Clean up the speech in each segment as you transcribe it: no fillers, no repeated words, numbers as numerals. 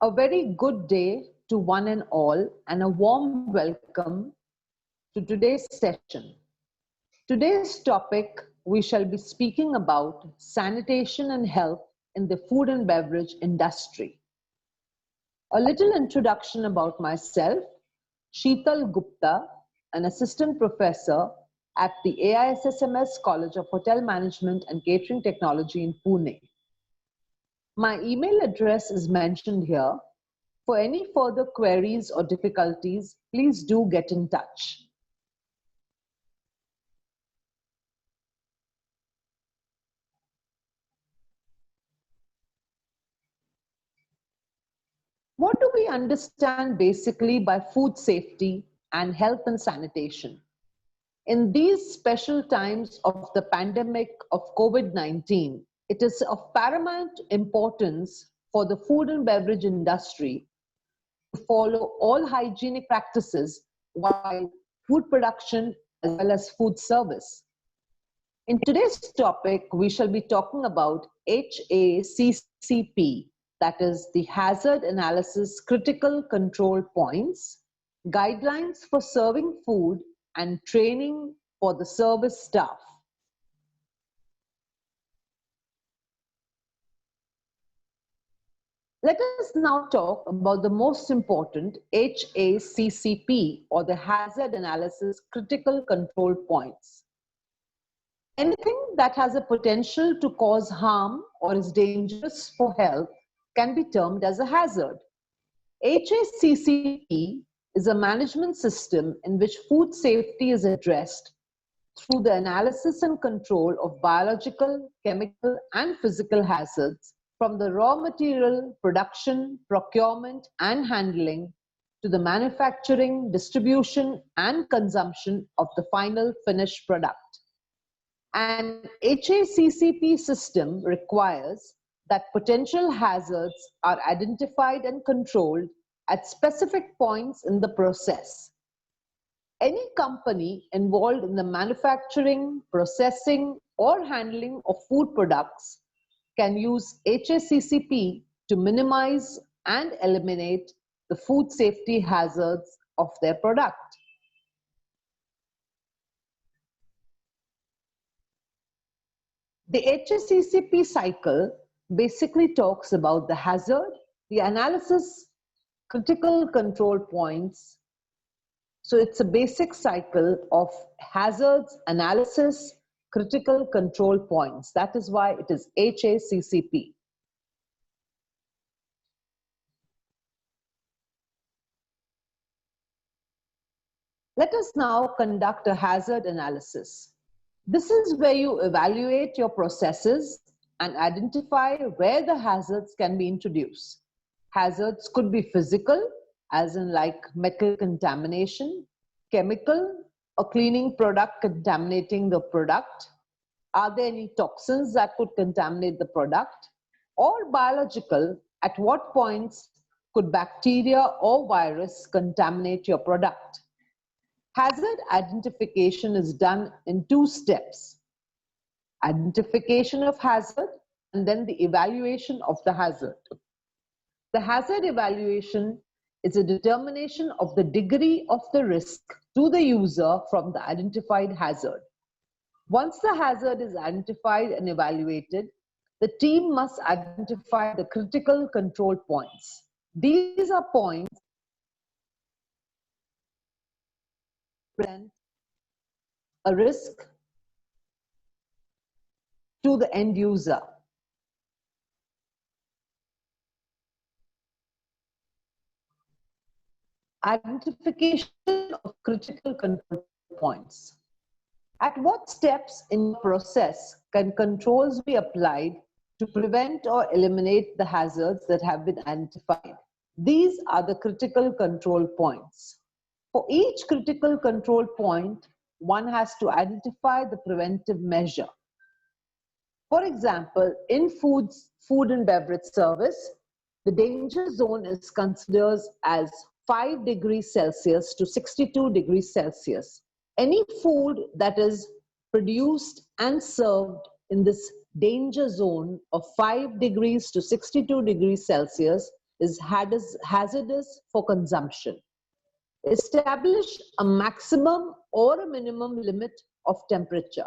A very good day to one and all, and a warm welcome to today's session. Today's topic, we shall be speaking about sanitation and health in the food and beverage industry. A little introduction about myself. Sheetal Gupta, an assistant professor at the AISSMS College of Hotel Management and Catering Technology in Pune. My email address is mentioned here. For any further queries or difficulties, please do get in touch. What do we understand basically by food safety and health and sanitation? In these special times of the pandemic of COVID-19, it is of paramount importance for the food and beverage industry to follow all hygienic practices while food production as well as food service. In today's topic, we shall be talking about HACCP, that is the Hazard Analysis Critical Control Points, guidelines for serving food and training for the service staff. Let us now talk about the most important HACCP, or the Hazard Analysis Critical Control Points. Anything that has a potential to cause harm or is dangerous for health can be termed as a hazard. HACCP is a management system in which food safety is addressed through the analysis and control of biological, chemical, and physical hazards from the raw material, production, procurement, and handling to the manufacturing, distribution, and consumption of the final finished product. An HACCP system requires that potential hazards are identified and controlled at specific points in the process. Any company involved in the manufacturing, processing, or handling of food products can use HACCP to minimize and eliminate the food safety hazards of their product. The HACCP cycle basically talks about the hazard, the analysis, critical control points. So it's a basic cycle of hazards, analysis, critical control points. That is why it is HACCP. Let us now conduct a hazard analysis. This is where you evaluate your processes and identify where the hazards can be introduced. Hazards could be physical, as in like metal contamination, chemical, a cleaning product contaminating the product. Are there any toxins that could contaminate the product? Or biological, at what points could bacteria or virus contaminate your product? Hazard identification is done in two steps. Identification of hazard and then the evaluation of the hazard. The hazard evaluation is a determination of the degree of the risk to the user from the identified hazard. Once the hazard is identified and evaluated, the team must identify the critical control points. These are points that present a risk to the end user. Identification of critical control points. At what steps in the process can controls be applied to prevent or eliminate the hazards that have been identified? These are the critical control points. For each critical control point, one has to identify the preventive measure. For example, in food and beverage service, the danger zone is considered as 5 degrees Celsius to 62 degrees Celsius. Any food that is produced and served in this danger zone of 5 degrees to 62 degrees Celsius is hazardous for consumption. Establish a maximum or a minimum limit of temperature.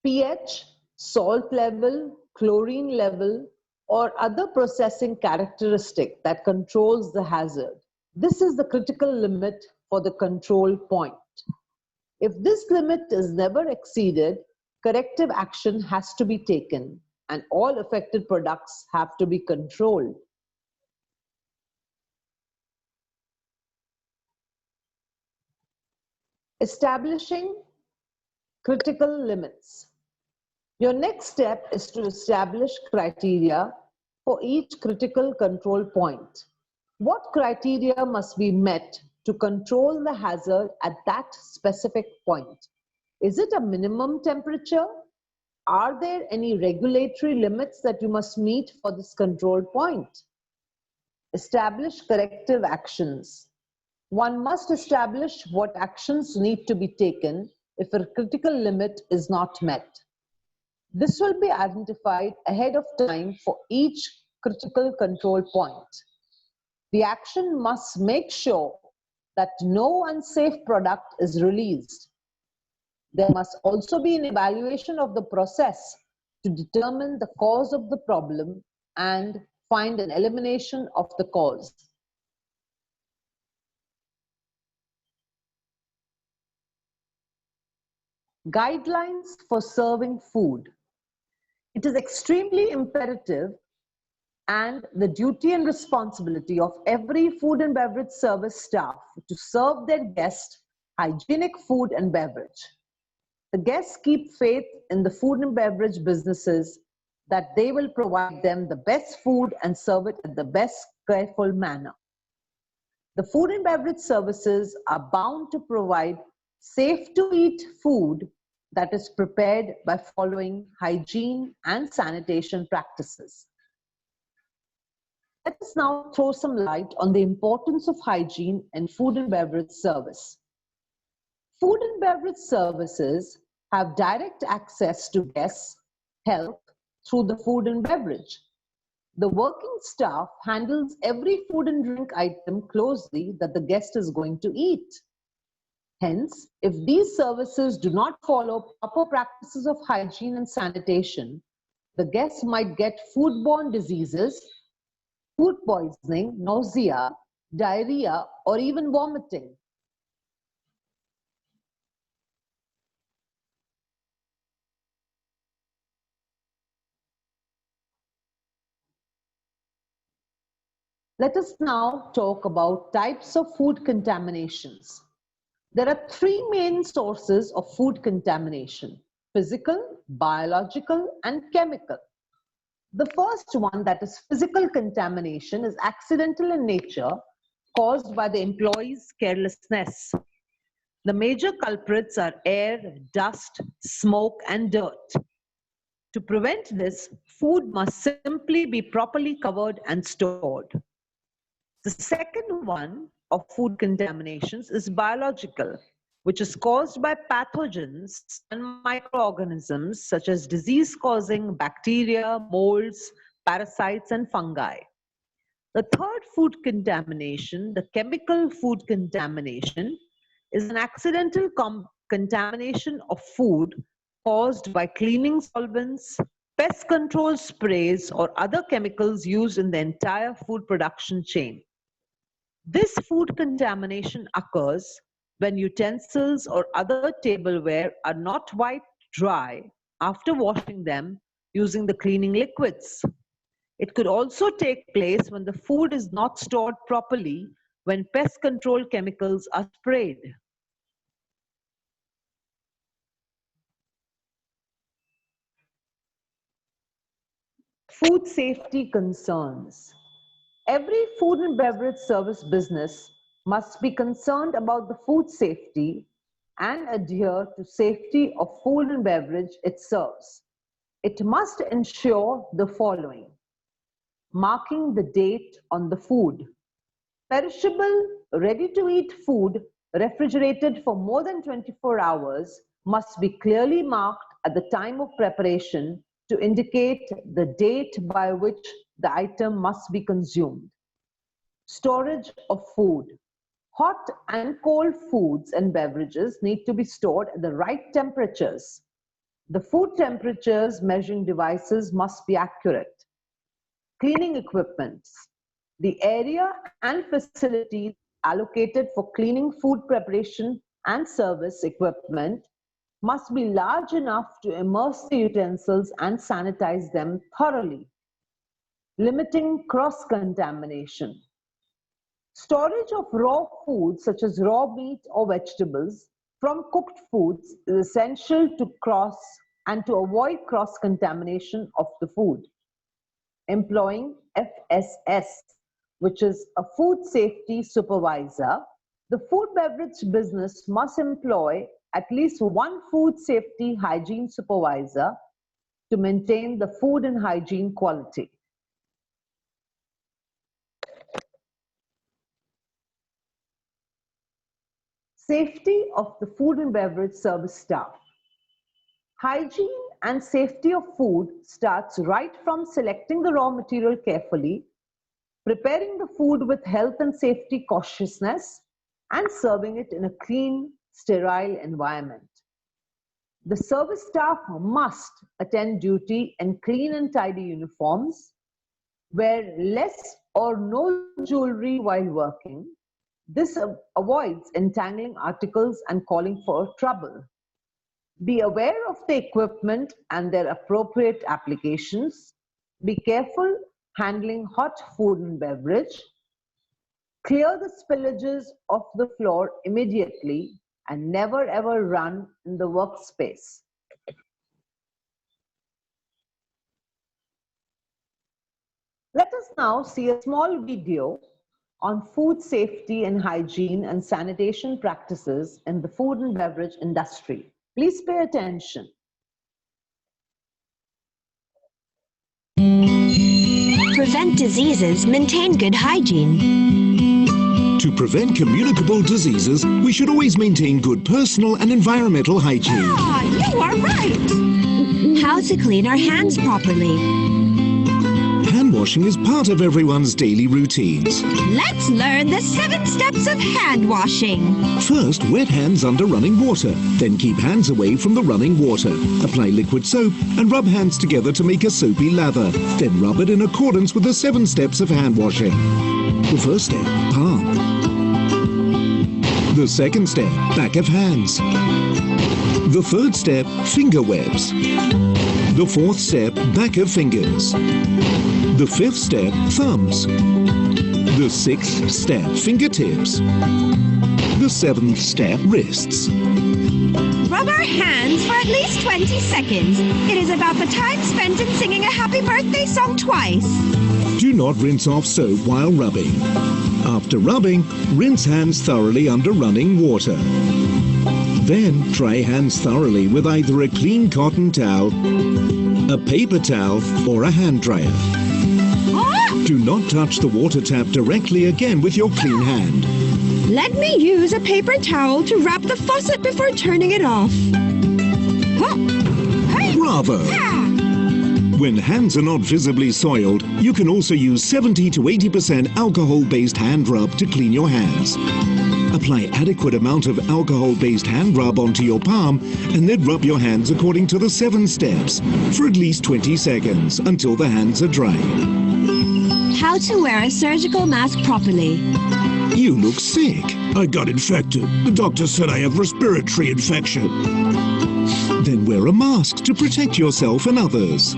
pH, salt level, chlorine level, or other processing characteristic that controls the hazard. This is the critical limit for the control point. If this limit is never exceeded, corrective action has to be taken and all affected products have to be controlled. Establishing critical limits. Your next step is to establish criteria for each critical control point. What criteria must be met to control the hazard at that specific point? Is it a minimum temperature? Are there any regulatory limits that you must meet for this control point? Establish corrective actions. One must establish what actions need to be taken if a critical limit is not met. This will be identified ahead of time for each critical control point. The action must make sure that no unsafe product is released. There must also be an evaluation of the process to determine the cause of the problem and find an elimination of the cause. Guidelines for serving food. It is extremely imperative and the duty and responsibility of every food and beverage service staff to serve their guests hygienic food and beverage. The guests keep faith in the food and beverage businesses that they will provide them the best food and serve it in the best careful manner. The food and beverage services are bound to provide safe to eat food that is prepared by following hygiene and sanitation practices. Let us now throw some light on the importance of hygiene in food and beverage service. Food and beverage services have direct access to guests' health through the food and beverage. The working staff handles every food and drink item closely that the guest is going to eat. Hence, if these services do not follow proper practices of hygiene and sanitation, the guests might get foodborne diseases, food poisoning, nausea, diarrhea, or even vomiting. Let us now talk about types of food contaminations. There are three main sources of food contamination: physical, biological, and chemical. The first one, that is physical contamination, is accidental in nature, caused by the employee's carelessness. The major culprits are air, dust, smoke, and dirt. To prevent this, food must simply be properly covered and stored. The second one of food contaminations is biological, which is caused by pathogens and microorganisms such as disease-causing bacteria, molds, parasites, and fungi. The third food contamination, the chemical food contamination, is an accidental contamination of food caused by cleaning solvents, pest control sprays, or other chemicals used in the entire food production chain. This food contamination occurs when utensils or other tableware are not wiped dry after washing them using the cleaning liquids. It could also take place when the food is not stored properly, when pest control chemicals are sprayed. Food safety concerns. Every food and beverage service business must be concerned about the food safety and adhere to safety of food and beverage it serves. It must ensure the following: marking the date on the food. Perishable, ready-to-eat food refrigerated for more than 24 hours must be clearly marked at the time of preparation to indicate the date by which the item must be consumed. Storage of food. Hot and cold foods and beverages need to be stored at the right temperatures. The food temperatures measuring devices must be accurate. Cleaning equipment. The area and facilities allocated for cleaning food preparation and service equipment must be large enough to immerse the utensils and sanitize them thoroughly. Limiting cross-contamination. Storage of raw foods such as raw meat or vegetables from cooked foods is essential to avoid cross-contamination of the food. Employing FSS, which is a food safety supervisor, the food beverage business must employ at least one food safety hygiene supervisor to maintain the food and hygiene quality. Safety of the food and beverage service staff. Hygiene and safety of food starts right from selecting the raw material carefully, preparing the food with health and safety cautiousness, and serving it in a clean, sterile environment. The service staff must attend duty in clean and tidy uniforms, wear less or no jewelry while working. This avoids entangling articles and calling for trouble. Be aware of the equipment and their appropriate applications. Be careful handling hot food and beverage. Clear the spillages off the floor immediately and never ever run in the workspace. Let us now see a small video on food safety and hygiene and sanitation practices in the food and beverage industry. Please pay attention. Prevent diseases, maintain good hygiene. To prevent communicable diseases, we should always maintain good personal and environmental hygiene. Ah, you are right! How to clean our hands properly. Hand washing is part of everyone's daily routines. Let's learn the 7 steps of hand washing. First, wet hands under running water. Then keep hands away from the running water. Apply liquid soap and rub hands together to make a soapy lather. Then rub it in accordance with the 7 steps of hand washing. The first step, palm. The second step, back of hands. The third step, finger webs. The fourth step, back of fingers. The fifth step, thumbs. The sixth step, fingertips. The seventh step, wrists. Rub our hands for at least 20 seconds. It is about the time spent in singing a happy birthday song twice. Do not rinse off soap while rubbing. After rubbing, rinse hands thoroughly under running water. Then dry hands thoroughly with either a clean cotton towel, a paper towel, or a hand dryer. Do not touch the water tap directly again with your clean hand. Let me use a paper towel to wrap the faucet before turning it off. Bravo! When hands are not visibly soiled, you can also use 70 to 80% alcohol-based hand rub to clean your hands. Apply adequate amount of alcohol-based hand rub onto your palm and then rub your hands according to the 7 steps for at least 20 seconds until the hands are dry. How to wear a surgical mask properly. You look sick. I got infected. The doctor said I have respiratory infection. Then wear a mask to protect yourself and others.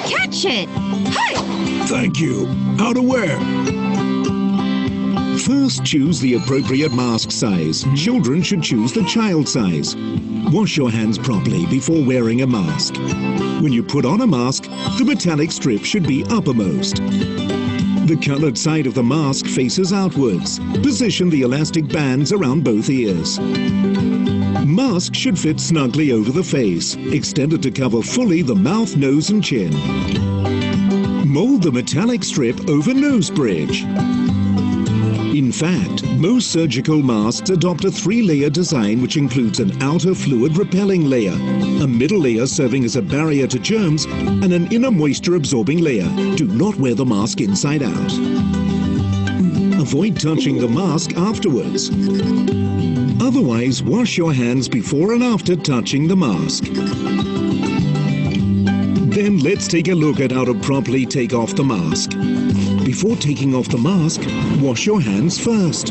Catch it! Hi! Thank you. How to wear? First, choose the appropriate mask size. Children should choose the child size. Wash your hands properly before wearing a mask. When you put on a mask, the metallic strip should be uppermost. The colored side of the mask faces outwards. Position the elastic bands around both ears. Mask should fit snugly over the face, extended to cover fully the mouth, nose and chin. Mold the metallic strip over nose bridge. In In fact, most surgical masks adopt a 3-layer design which includes an outer fluid repelling layer, a middle layer serving as a barrier to germs, and an inner moisture absorbing layer. Do not wear the mask inside out. Avoid touching the mask afterwards. Otherwise, wash your hands before and after touching the mask. Then let's take a look at how to properly take off the mask. Before taking off the mask, wash your hands first.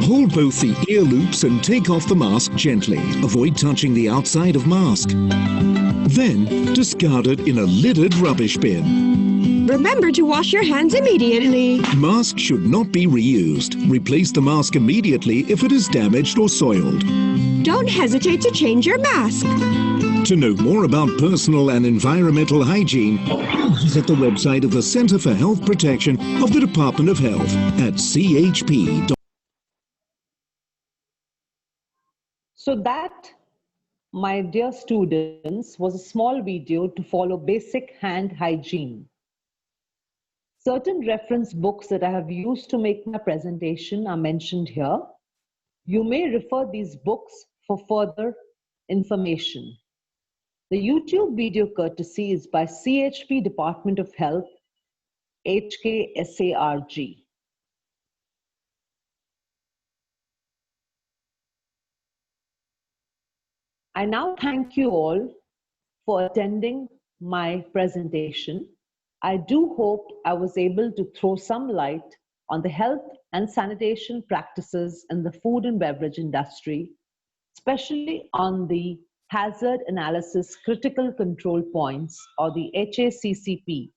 Hold both the ear loops and take off the mask gently. Avoid touching the outside of mask. Then, discard it in a lidded rubbish bin. Remember to wash your hands immediately. Mask should not be reused. Replace the mask immediately if it is damaged or soiled. Don't hesitate to change your mask. To know more about personal and environmental hygiene, visit the website of the Center for Health Protection of the Department of Health at chp. So that, my dear students, was a small video to follow basic hand hygiene. Certain reference books that I have used to make my presentation are mentioned here. You may refer these books for further information. The YouTube video courtesy is by CHP Department of Health, HKSARG. I now thank you all for attending my presentation. I do hope I was able to throw some light on the health and sanitation practices in the food and beverage industry, especially on the Hazard Analysis Critical Control Points, or the HACCP.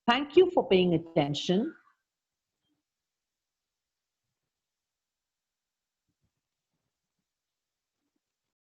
Thank you for paying attention.